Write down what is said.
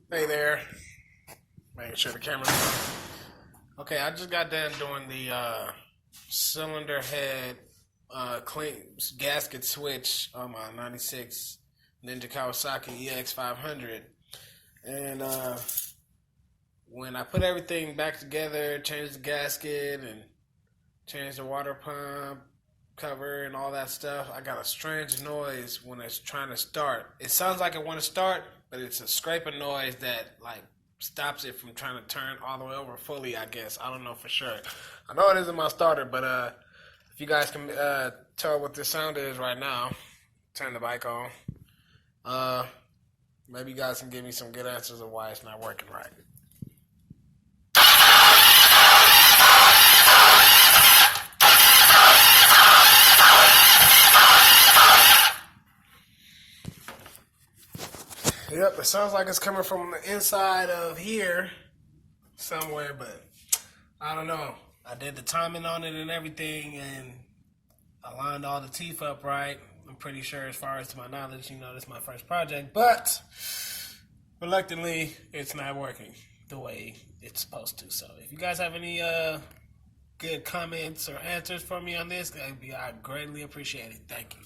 Hey there. Making sure the camera's on. Okay, I just got done doing the cylinder head clean gasket switch on my 96 Ninja Kawasaki ex500. And when I put everything back together, changed the gasket and changed the water pump cover and all that stuff, I got a strange noise when it's trying to start. It sounds like it want to start, but it's a scraping noise that like stops it from trying to turn all the way over fully, I guess. I don't know for sure. I know it isn't my starter, but if you guys can tell what this sound is right now, turn the bike on. Maybe you guys can give me some good answers of why it's not working right. Yep, it sounds like it's coming from the inside of here somewhere, but I don't know. I did the timing on it and everything, and I lined all the teeth up right. I'm pretty sure, as far as to my knowledge, this is my first project, but reluctantly, it's not working the way it's supposed to. So if you guys have any good comments or answers for me on this, I'd greatly appreciate it. Thank you.